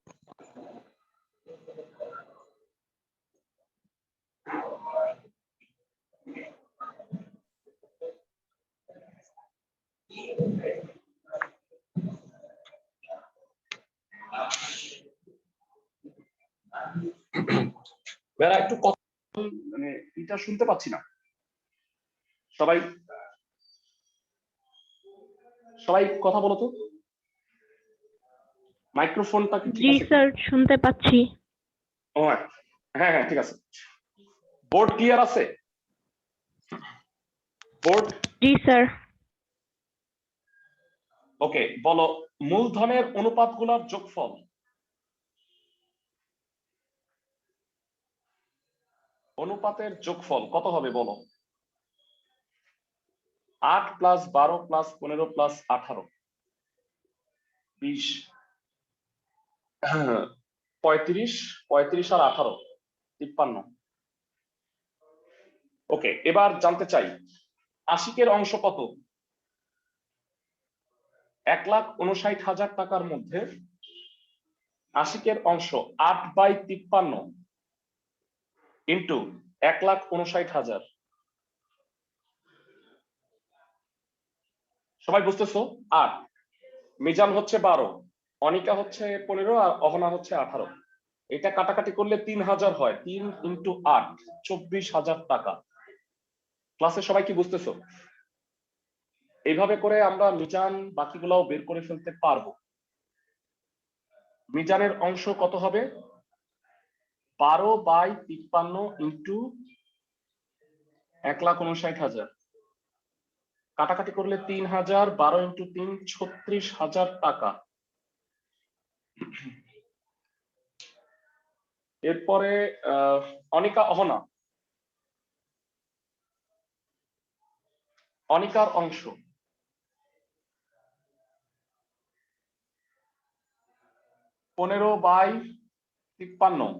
বেড়া একটু কথা, মানে এটা শুনতে পাচ্ছি না। সবাই সবাই কথা বলো তো, মাইক্রোফোনটা কি ঠিক জি আছে? স্যার, শুনতে পাচ্ছি। ও হ্যাঁ হ্যাঁ ঠিক আছে। বোর্ড ক্লিয়ার আছে? বোর্ড? জি স্যার। ওকে, বলো মূলধনের অনুপাতগুলোর যোগফল। অনুপাতের যোগফল কত হবে বলো? 8 + 12 + 15 + 18 20, 35, 35 আর 18 53। ওকে, এবার জানতে চাই আশিকের অংশ কত? 1,59,000 টাকার মধ্যে আশিকের অংশ 8/53 ইন্টু 1,59,000। সবাই বুঝতেছো? 8, মিজান হচ্ছে 12, অনিকা হচ্ছে 15 আর অহনা হচ্ছে 18। এটা কাটাকাটি করলে 3000 হয়, 3 ইন্টু 8 24,000 টাকা। ক্লাসে সবাই কি বুঝতেছো? এইভাবে করে আমরা মিজান বাকিগুলাও বের করে ফেলতে পারবো। মিজানের অংশ কত হবে? 12/53 ইন্টু 1,59,000। কাটাকাটি করলে 3000, 12 ইন্টু 3 36,000 টাকা। এরপরে অনিকা অহনা, অনিকার অংশ 15/53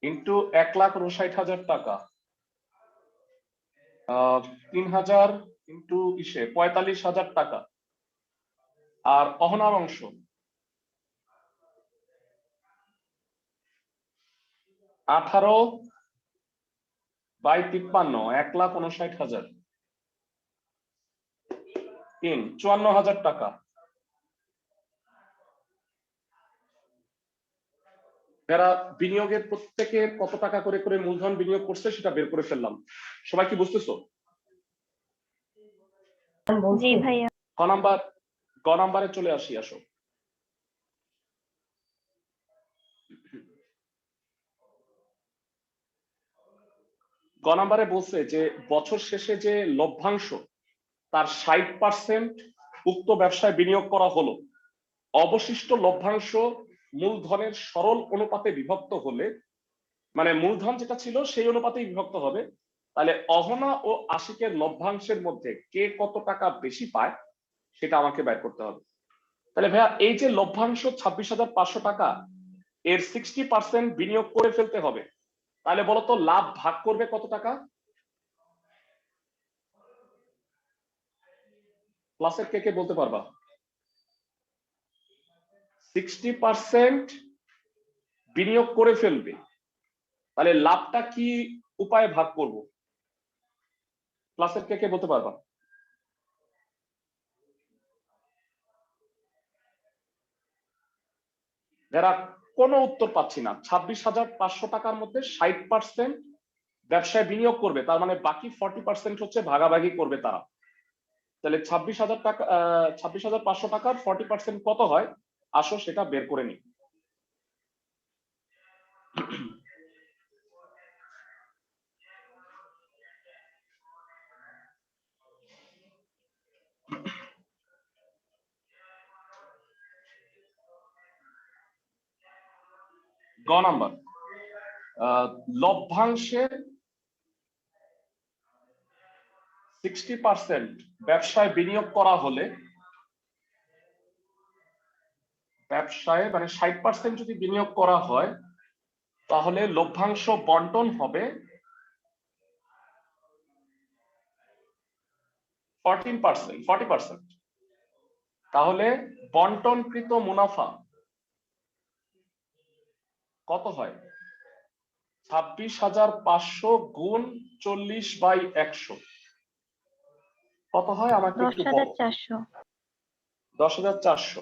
ইন্টু 1,59,000 টাকা। 3000 ইন্টু 45,000 টাকা। আর অহনার অংশ 18/53 1,59,000। 54,000 টাকা। যারা বিনিয়োগের প্রত্যেকে কত টাকা করে করে মূলধন বিনিয়োগ করছে সেটা বের করে ফেললাম। সবাই কি বুঝতেছো? জি ভাইয়া। গ নাম্বারে চলে আসি, আসো। গ নাম্বারে বলছে যে বছর শেষে যে লভ্যাংশ তার 60% উক্ত ব্যবসায় বিনিয়োগ করা হলো, অবশিষ্ট লভ্যাংশ মূলধনের সরল অনুপাতে বিভক্ত হলে, মানে মূলধন যেটা ছিল সেই অনুপাতেই বিভক্ত হবে, তাহলে অহনা ও আশিকের লভ্যাংশের মধ্যে কে কত টাকা বেশি পায় সেটা আমাকে বের করতে হবে। তাহলে ভাইয়া এই যে লভ্যাংশ 26,500 টাকা, এর 60% বিনিয়োগ করে ফেলতে হবে। তাহলে বলতো লাভ ভাগ করবে কত টাকা? ক্লাসের কে কে বলতে পারবা? 60% বিনিয়োগ করে ফেলবে, তাহলে লাভটা কি উপায়ে ভাগ করব? ক্লাসের কে কে বলতে পারবা? যারা কোনো উত্তর পাচ্ছি না, 26,500 টাকার মধ্যে 60% ব্যবসায় বিনিয়োগ করবে, তার মানে বাকি 40% হচ্ছে ভাগাভাগি করবে তারা। তাহলে 26,000 টাকা, 26,500 টাকার 40% কত হয়? আসো সেটা বের করে নি। গ নাম্বার, লভ্যাংশের 60% ব্যবসায় বিনিয়োগ করা হলে, ব্যবসায় মানে 60% যদি বিনিয়োগ করা হয় তাহলে লভ্যাংশ বন্টন হবে 40%। তাহলে বন্টনকৃত মুনাফা কত হয়? 26,500 গুণ 40/100 কত হয় আমাকে একটু বলো। 10,400। 10,400।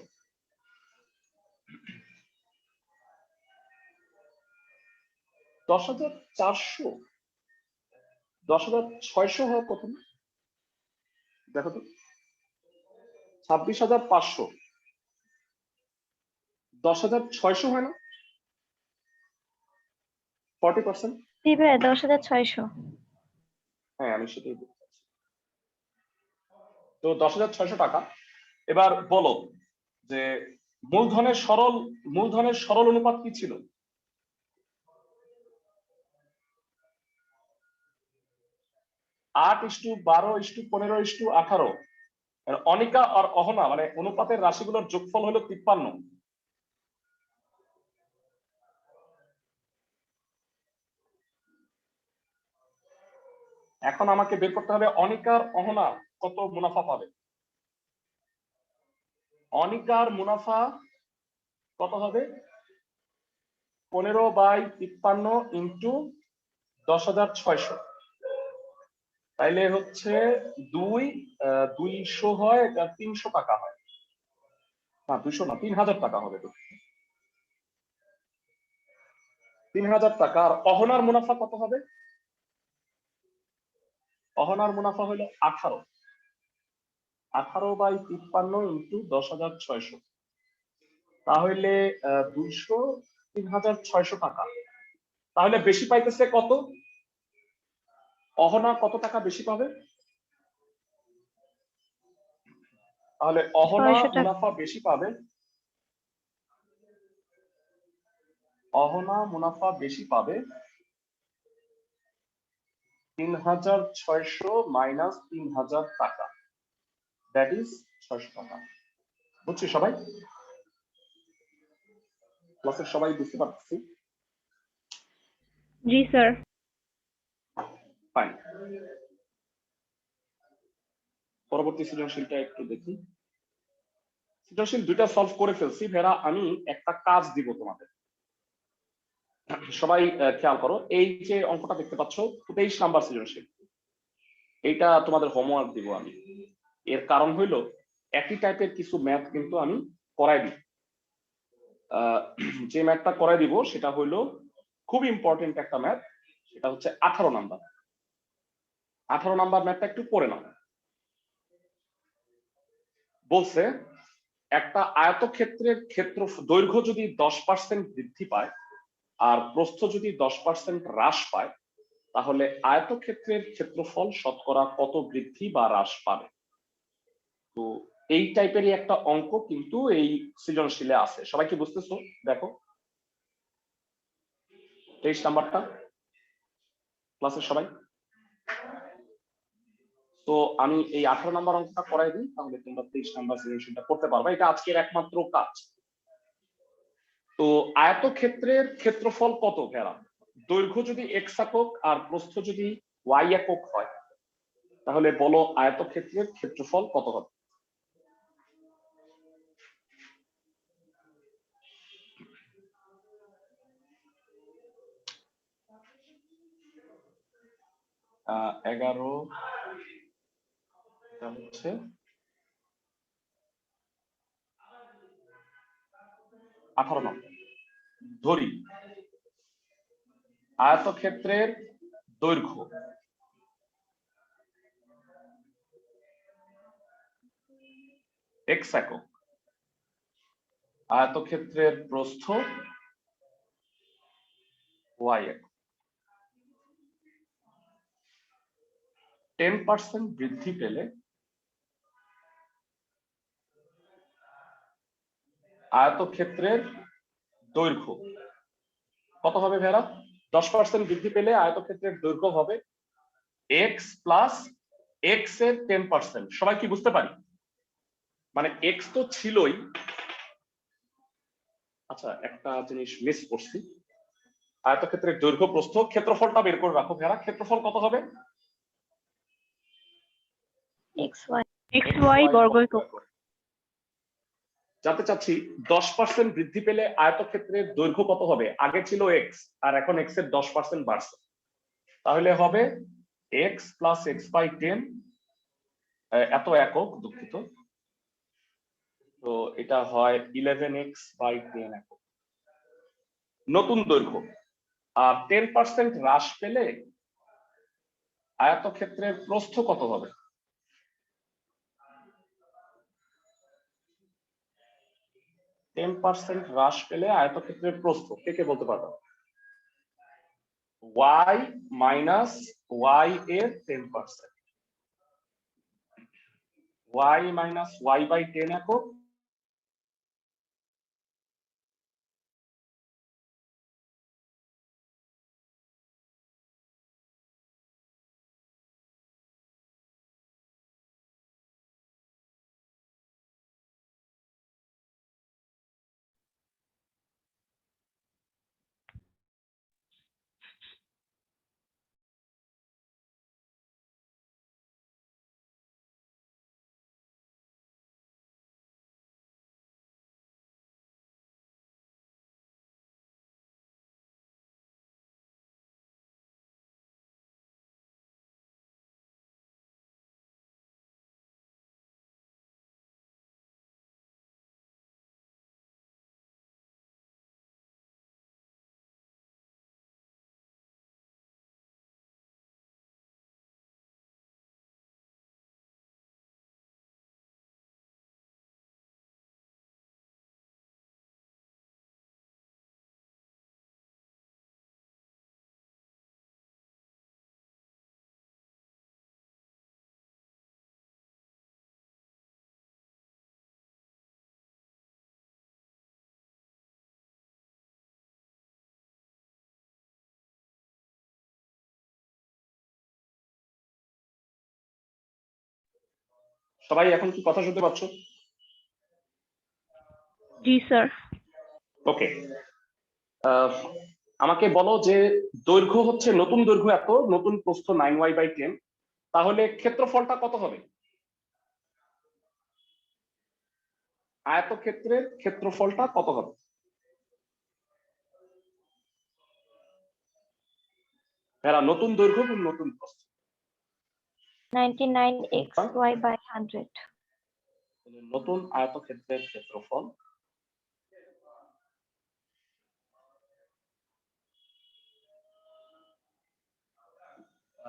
10,400, 10,600 হওয়া প্রথম। দেখো তো, 26,500 10,600 হয় না? 40%। জি ভাইয়া, 10,600। হ্যাঁ আমি সেটাই বলতে চাচ্ছি। তো 10,600 টাকা। এবার বলো যে মূলধনের সরল অনুপাত কি ছিল? 8:12:15:18। অনিকা আর অহনা মানে অনুপাতের রাশিগুলোর যোগফল হলো 53। এখন আমাকে বের করতে হবে অনিকার অহনা কত মুনাফা পাবে। অনিকার মুনাফা কত হবে? 15/53 ইন্টু 10,600। তাইলে হচ্ছে 200 হয়, 300 টাকা হয় না, 200 না, 3,000 টাকা হবে তো। 3000 টাকা। আর অহনার মুনাফা কত হবে? অহনার মুনাফা হলো 18। 18/53 ইন্টু 10,600, তাহলে 200 3,600 টাকা। তাহলে বেশি পাইতেছে কত? অহনা কত টাকা বেশি পাবে? তাহলে অহনা 600 টাকা। মুনাফা বেশি পাবে। অহনা মুনাফা বেশি পাবে 3,600 মাইনাস 3,000 টাকা, দ্যাট ইজ 600 টাকা। বুঝছি সবাই? ক্লাসের সবাই বুঝতে পারছি? জি স্যার। ফাইন। পরবর্তী সৃজনশীলটা একটু দেখি। সৃজনশীল দুইটা সলভ করে ফেলছি ভেরা, আমি একটা কাজ দিব তোমাদের। সবাই খেয়াল করো, এই যে অঙ্কটা দেখতে পাচ্ছ 23 নাম্বার সৃজনশীল, এইটা তোমাদের হোমওয়ার্ক দিব আমি। এর কারণ হইলো একই টাইপের কিছু ম্যাথ কিন্তু আমি করাই দিই। যে ম্যাথটা করাই দিব সেটা হইলো খুব ইম্পর্টেন্ট একটা ম্যাথ, সেটা হচ্ছে 18 নাম্বার। 18 নাম্বার ম্যাথটা একটু পড়ে নাও। বলছে একটা আয়তক্ষেত্রের ক্ষেত্র দৈর্ঘ্য যদি 10% বৃদ্ধি পায় আর প্রস্থ যদি 10% হ্রাস পায়, তাহলে আয়তক্ষেত্রের ক্ষেত্রফল শতকরা কত বৃদ্ধি বা হ্রাস পাবে? তো এই টাইপেরই একটা অঙ্ক কিন্তু এই সৃজনশীলে আছে। সবাই কি বুঝতেছো? দেখো 23 নাম্বারটা, ক্লাসের সবাই। তো আমি এই 18 নাম্বার অঙ্কটা করাই দিই, তাহলে তোমরা 23 নাম্বার সৃজনশীলটা করতে পারবে। এটা আজকের একমাত্র কাজ। তো আয়তক্ষেত্রের ক্ষেত্রফল কত ভেড়া? দৈর্ঘ্য যদি এক্স একক আর প্রস্থ যদি ওয়াই একক হয়, তাহলে বলো আয়তক্ষেত্রের ক্ষেত্রফল কত হবে? আহ 11 হচ্ছে 18 নম্বর। ধরি আয়তক্ষেত্রের দৈর্ঘ্য এক্স একক, আয়তক্ষেত্রের প্রস্থ ওয়াই একক। 10% বৃদ্ধি পেলে আয়তক্ষেত্রের দৈর্ঘ্য কত হবে ভেড়া? 10% বৃদ্ধি পেলে আয়তক্ষেত্রের দৈর্ঘ্য হবে এক্স প্লাস এক্স এর 10%। সবাই কি বুঝতে পারি? মানে এক্স তো ছিলই। আচ্ছা, একটা জিনিস মিস করছি। আয়তক্ষেত্রের দৈর্ঘ্য প্রস্থ ক্ষেত্রফলটা বের করে রাখো ভেড়া। ক্ষেত্রফল কত হবে? xy বর্গ একক। জানতে চাচ্ছি 10% বৃদ্ধি পেলে আয়তক্ষেত্রের দৈর্ঘ্য কত হবে? আগে ছিল এক্স আর এখন এক্স এর 10% বাড়ছে, তাহলে হবে এক্স প্লাস এক্স বাই 10, এত একক, দুঃখিত। তো এটা হয় 11x বাই 10 একক নতুন দৈর্ঘ্য। আর 10% হ্রাস পেলে আয়তক্ষেত্রের প্রস্থ কত হবে? 10% হ্রাস পেলে আয়তক্ষেত্রের প্রস্থ কে কে বলতে পারবে? y মাইনাস y এর 10%, y মাইনাস y বাই 10 একক সবাই এখন কি কথা শুনতে পাচ্ছ? জি স্যার। ওকে, আমাকে বলো যে দৈর্ঘ্য হচ্ছে নতুন দৈর্ঘ্য এত, নতুন প্রস্থ 9y/10, তাহলে ক্ষেত্রফলটা কত হবে? আয়তক্ষেত্রের ক্ষেত্রফলটা কত হবে? এরা নতুন দৈর্ঘ্য এবং নতুন প্রস্থ 99xy/100। নতুন আয়তক্ষেত্রের ক্ষেত্রফল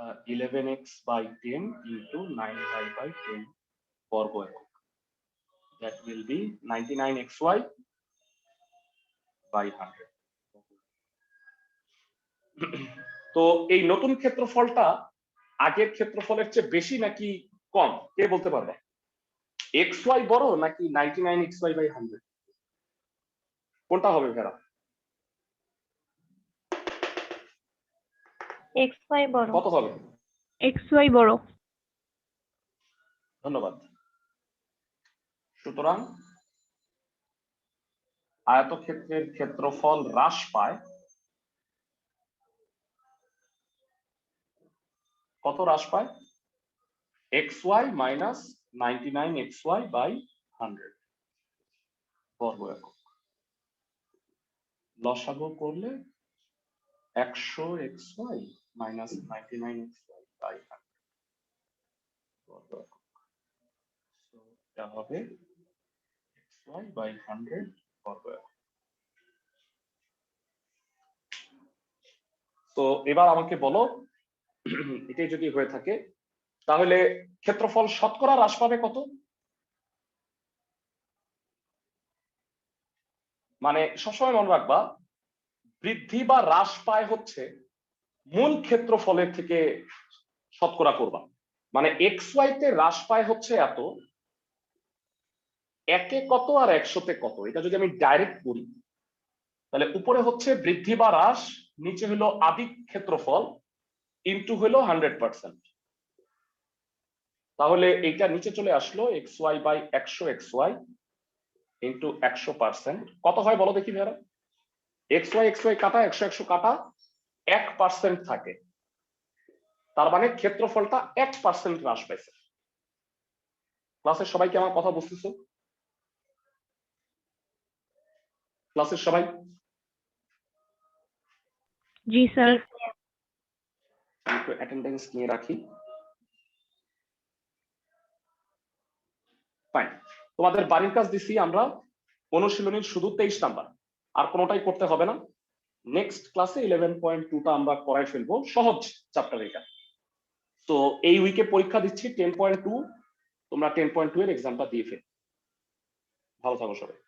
uh, 11x/10 into 9y/10 বর্গ একক। That will be 99xy/100। তো এই নতুন ক্ষেত্রফলটা আগের ক্ষেত্রফলের চেয়ে বেশি নাকি কম, কে বলতে পারবে? xy বড় নাকি 99xy/100? কোনটা হবে ভেড়া? xy বড়। কত হবে? xy বড়। ধন্যবাদ। সুতরাং আয়তক্ষেত্রের ক্ষেত্রফল হ্রাস পায়। কত হ্রাস পায়? xy মাইনাস 99xy/100 বর্গ একক। লসাগু করলে 100xy মাইনাস 99xy/100 বর্গ একক। So এটা হবে xy/100 বর্গ একক। তো এবার আমাকে বলো, এটাই যদি হয়ে থাকে তাহলে ক্ষেত্রফল শতকরা হ্রাস পাবে কত? মানে সবসময় মনে রাখবা, বৃদ্ধি বা হ্রাস পায় হচ্ছে মূল ক্ষেত্রফলের থেকে শতকরা করবা। মানে xy তে হ্রাস পায় হচ্ছে এত, একে কত আর 100-তে কত, এটা যদি আমি ডাইরেক্ট করি তাহলে উপরে হচ্ছে বৃদ্ধি বা হ্রাস, নিচে হলো আদিক ক্ষেত্রফল, ইনটু হলো 100%। তাহলে এইটা নিচে চলে আসলো xy/100xy ইনটু 100%। কত হয় বলো দেখি ভাইরা? xy কাটা 100 কাটা 1% থাকে, তার মানে ক্ষেত্রফলটা 1% হ্রাস পাইছে। ক্লাসের সবাই কি আমার কথা বুঝতেছো? ক্লাসের সবাই? জি স্যার। একটু অ্যাটেন্ডেন্স নিয়ে রাখি। ফাইন, তোমাদের বাড়ির কাজ দিছি আমরা অনুশীলনীর শুধু 23 নাম্বার, আর কোনোটাই করতে হবে না। নেক্সট ক্লাসে 11.2টা আমরা করাই ফেলবো, সহজ চ্যাপ্টার এটা। তো এই উইকে পরীক্ষা দিচ্ছি 10.2, তোমরা 10.2 এর এক্সামটা দিয়ে ফেল। ভালো থাকো সবাই।